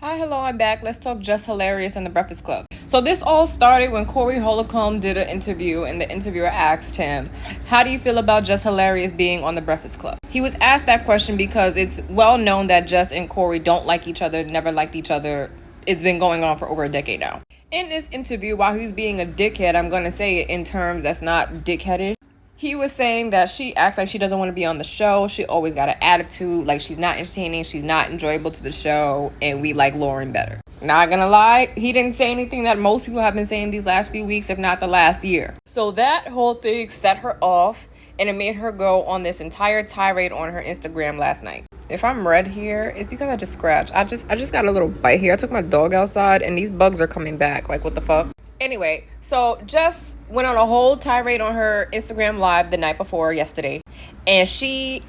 Hi, hello, I'm back. Let's talk Just Hilarious and the Breakfast Club. So this all started when Corey Holcomb did an interview, and the interviewer asked him, how do you feel about Just Hilarious being on the Breakfast Club? He was asked that question because it's well known that Jess and Corey don't like each other, never liked each other. It's been going on for over a decade now. In this interview, while he was being a dickhead, I'm going to say it in terms that's not dickheadish, he was saying that she acts like she doesn't want to be on the show. She always got an attitude, like she's not entertaining, she's not enjoyable to the show, and we like Lauren better. Not gonna lie, he didn't say anything that most people have been saying these last few weeks, if not the last year. So that whole thing set her off, and it made her go on this entire tirade on her Instagram last night. If I'm red here, it's because I just scratched. I just got a little bite here. I took my dog outside, and these bugs are coming back. Like, what the fuck? Anyway, so Jess went on a whole tirade on her Instagram live the night before yesterday, and she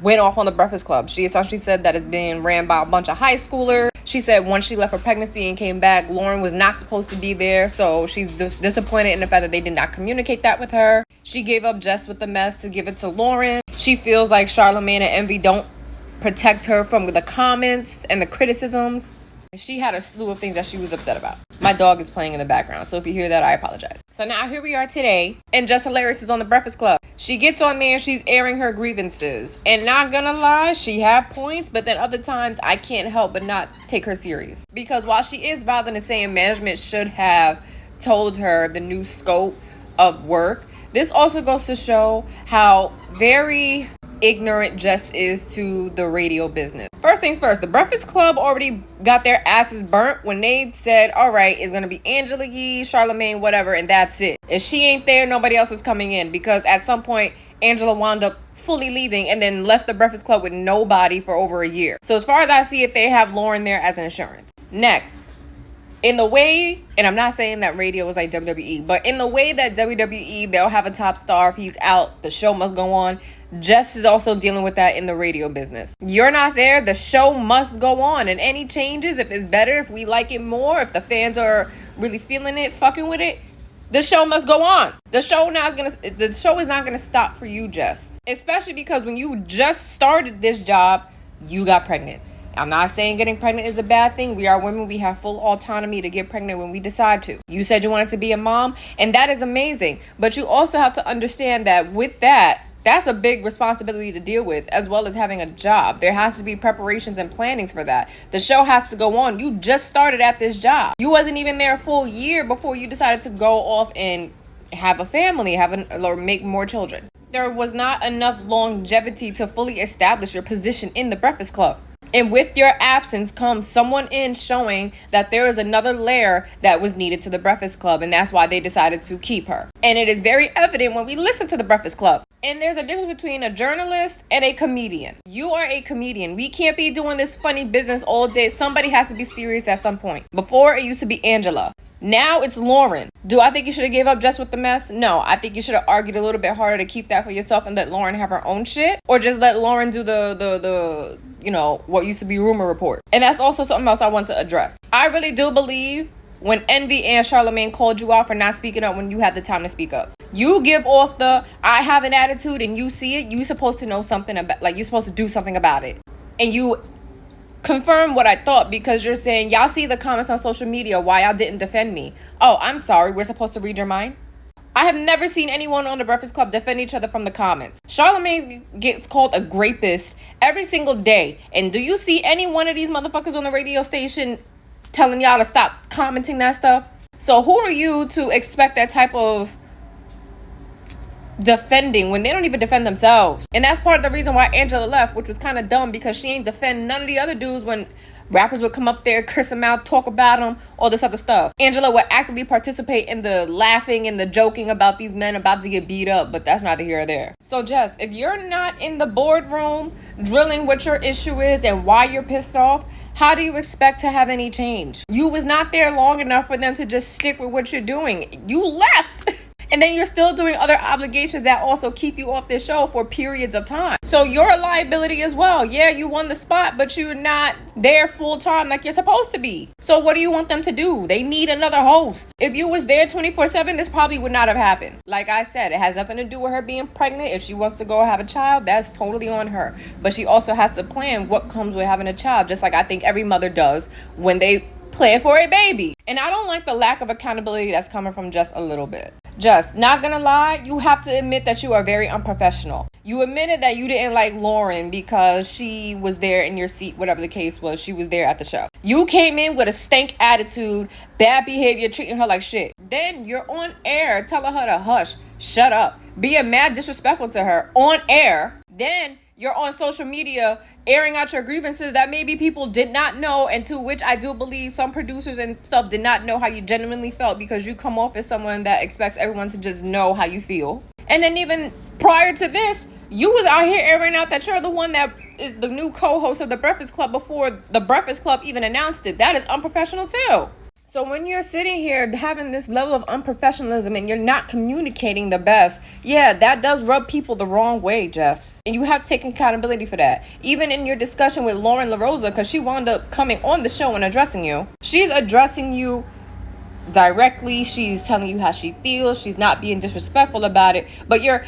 went off on the Breakfast Club. She essentially said that it's being ran by a bunch of high schoolers. She said once she left for pregnancy and came back, Lauren was not supposed to be there, so she's just disappointed in the fact that they did not communicate that with her. She gave up Jess with the mess to give it to Lauren. She feels like Charlamagne and Envy don't protect her from the comments and the criticisms. She had a slew of things that she was upset about. My dog is playing in the background, so if you hear that, I apologize. So now here we are today, and Just Hilarious is on the Breakfast Club. She gets on there and she's airing her grievances. And not gonna lie, she had points, but then other times I can't help but not take her serious. Because while she is valid in saying management should have told her the new scope of work, this also goes to show how very ignorant Jess is to the radio business. First things first, the Breakfast Club already got their asses burnt when they said, all right, it's going to be Angela Yee, Charlamagne, whatever, and that's it. If she ain't there, nobody else is coming in, because at some point, Angela wound up fully leaving and then left the Breakfast Club with nobody for over a year. So as far as I see it, they have Lauren there as an insurance. Next, in the way, and I'm not saying that radio is like WWE, but in the way that WWE, they'll have a top star. If he's out, the show must go on. Jess is also dealing with that in the radio business. You're not there, the show must go on. And any changes, if it's better, if we like it more, if the fans are really feeling it, fucking with it, the show must go on. The show is not gonna stop for you, Jess. Especially because when you just started this job, you got pregnant. I'm not saying getting pregnant is a bad thing. We are women. We have full autonomy to get pregnant when we decide to. You said you wanted to be a mom, and that is amazing. But you also have to understand that with that, that's a big responsibility to deal with, as well as having a job. There has to be preparations and plannings for that. The show has to go on. You just started at this job. You wasn't even there a full year before you decided to go off and have a family, or make more children. There was not enough longevity to fully establish your position in the Breakfast Club. And with your absence comes someone in showing that there is another layer that was needed to the Breakfast Club. And that's why they decided to keep her. And it is very evident when we listen to the Breakfast Club. And there's a difference between a journalist and a comedian. You are a comedian. We can't be doing this funny business all day. Somebody has to be serious at some point. Before, it used to be Angela. Now it's Lauren. Do I think you should have gave up Jess with the mess? No, I think you should have argued a little bit harder to keep that for yourself and let Lauren have her own shit, or just let Lauren do the what used to be rumor report. And that's also something else I want to address. I really do believe when Envy and Charlamagne called you out for not speaking up when you had the time to speak up. You give off the I have an attitude and you see it, you're supposed to know something about, like, you're supposed to do something about it. And you confirm what I thought, because you're saying y'all see the comments on social media why y'all didn't defend me. Oh, I'm sorry, we're supposed to read your mind? I have never seen anyone on the Breakfast Club defend each other from the comments. Charlamagne gets called a rapist every single day. And do you see any one of these motherfuckers on the radio station telling y'all to stop commenting that stuff? So who are you to expect that type of defending when they don't even defend themselves? And that's part of the reason why Angela left, which was kind of dumb, because she ain't defend none of the other dudes when rappers would come up there, curse them out, talk about them, all this other stuff. Angela would actively participate in the laughing and the joking about these men about to get beat up, but that's neither here or there. So Jess, if you're not in the boardroom drilling what your issue is and why you're pissed off, how do you expect to have any change? You was not there long enough for them to just stick with what you're doing. You left. And then you're still doing other obligations that also keep you off this show for periods of time. So you're a liability as well. Yeah, you won the spot, but you're not there full time like you're supposed to be. So what do you want them to do? They need another host. If you was there 24/7, this probably would not have happened. Like I said, it has nothing to do with her being pregnant. If she wants to go have a child, that's totally on her. But she also has to plan what comes with having a child, just like I think every mother does when they plan for a baby. And I don't like the lack of accountability that's coming from Jess a little bit. Just not gonna lie, you have to admit that you are very unprofessional. You admitted that you didn't like Lauren because she was there in your seat, whatever the case was. She was there at the show. You came in with a stank attitude, bad behavior, treating her like shit. Then you're on air telling her to hush, shut up, being mad disrespectful to her on air. Then you're on social media airing out your grievances that maybe people did not know, and to which I do believe some producers and stuff did not know how you genuinely felt, because you come off as someone that expects everyone to just know how you feel. And then even prior to this, you was out here airing out that you're the one that is the new co-host of The Breakfast Club before The Breakfast Club even announced it. That is unprofessional too. So when you're sitting here having this level of unprofessionalism and you're not communicating the best, yeah, that does rub people the wrong way, Jess. And you have to take accountability for that. Even in your discussion with Lauren LaRosa, because she wound up coming on the show and addressing you. She's addressing you directly. She's telling you how she feels. She's not being disrespectful about it. But you're,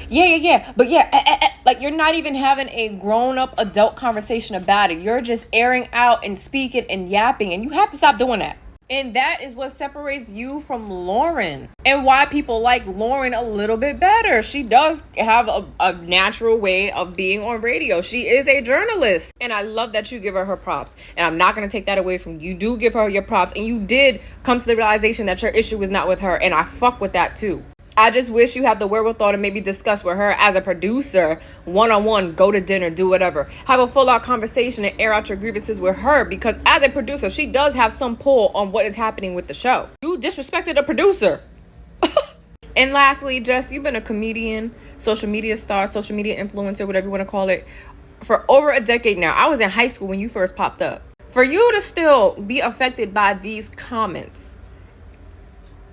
like you're not even having a grown-up adult conversation about it. You're just airing out and speaking and yapping. And you have to stop doing that. And that is what separates you from Lauren, and why people like Lauren a little bit better. She does have a natural way of being on radio. She is a journalist, and I love that you give her props, and I'm not going to take that away from you. You do give her your props, and you did come to the realization that your issue was not with her, and I fuck with that too. I just wish you had the wherewithal to maybe discuss with her as a producer, one-on-one, go to dinner, do whatever. Have a full-out conversation and air out your grievances with her, because as a producer, she does have some pull on what is happening with the show. You disrespected a producer. And lastly, Jess, you've been a comedian, social media star, social media influencer, whatever you want to call it, for over a decade now. I was in high school when you first popped up. For you to still be affected by these comments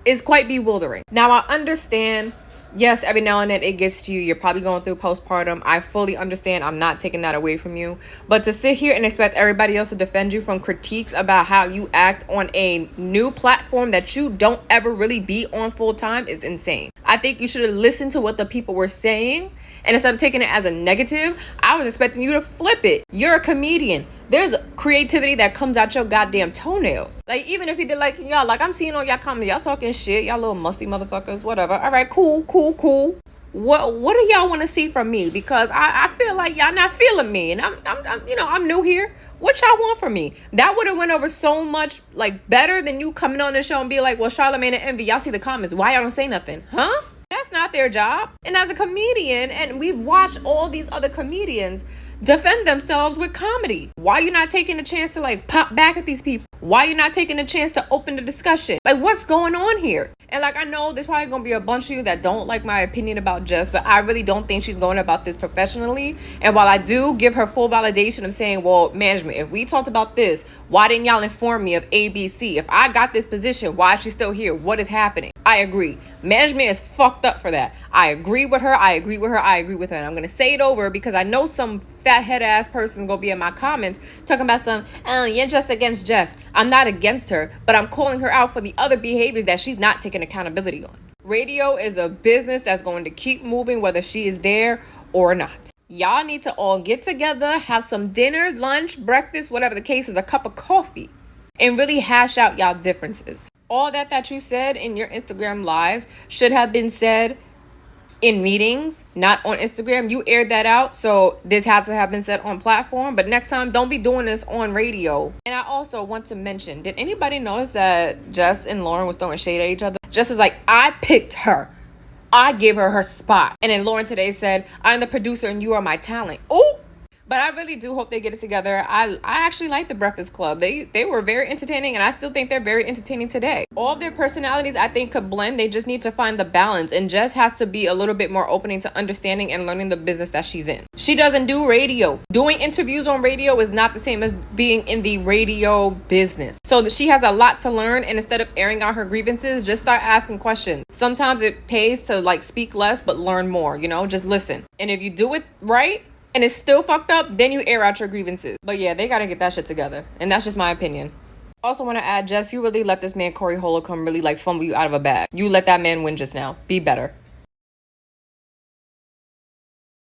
is quite bewildering. Now, I understand, yes, every now and then it gets to you. You're probably going through postpartum. I fully understand. I'm not taking that away from you. But to sit here and expect everybody else to defend you from critiques about how you act on a new platform that you don't ever really be on full time is insane. I think you should have listened to what the people were saying, and instead of taking it as a negative, I was expecting you to flip it. You're a comedian. There's creativity that comes out your goddamn toenails. Like, even if you did like, y'all, like, I'm seeing all y'all comments, y'all talking shit, y'all little musty motherfuckers, whatever. All right, cool. What do y'all want to see from me? Because I feel like y'all not feeling me, and I'm new here. What y'all want from me? That would have went over so much like better than you coming on the show and be like, well, Charlamagne and Envy, y'all see the comments. Why y'all don't say nothing? Huh? That's not their job. And as a comedian, and we've watched all these other comedians defend themselves with comedy. Why are you not taking a chance to like pop back at these people? Why are you not taking a chance to open the discussion? Like, what's going on here? And like, I know there's probably gonna be a bunch of you that don't like my opinion about Jess, but I really don't think she's going about this professionally. And while I do give her full validation of saying, well, management, if we talked about this, why didn't y'all inform me of ABC? If I got this position, why is she still here? What is happening? I agree. Management is fucked up for that. I agree with her. And I'm going to say it over because I know some fat head ass person going to be in my comments talking about you're just against Jess. I'm not against her, but I'm calling her out for the other behaviors that she's not taking accountability on. Radio is a business that's going to keep moving whether she is there or not. Y'all need to all get together, have some dinner, lunch, breakfast, whatever the case is, a cup of coffee, and really hash out y'all differences. All that you said in your Instagram lives should have been said in meetings, not on Instagram. You aired that out, so this had to have been said on platform. But next time, don't be doing this on radio. And I also want to mention, did anybody notice that Jess and Lauren was throwing shade at each other? Jess is like, I picked her. I gave her her spot. And then Lauren today said, I'm the producer and you are my talent. Oh, But I really do hope they get it together. I actually like the Breakfast Club. They were very entertaining, and I still think they're very entertaining today. All of their personalities, I think, could blend. They just need to find the balance, and Jess has to be a little bit more opening to understanding and learning the business that she's in. She doesn't do radio. Doing interviews on radio is not the same as being in the radio business. So she has a lot to learn, and instead of airing out her grievances, just start asking questions. Sometimes it pays to like speak less but learn more, just listen. And if you do it right and it's still fucked up, then you air out your grievances. But yeah, they gotta get that shit together, and that's just my opinion. Also want to add, Jess, you really let this man Corey Holcomb really like fumble you out of a bag. You let that man win just now. Be better.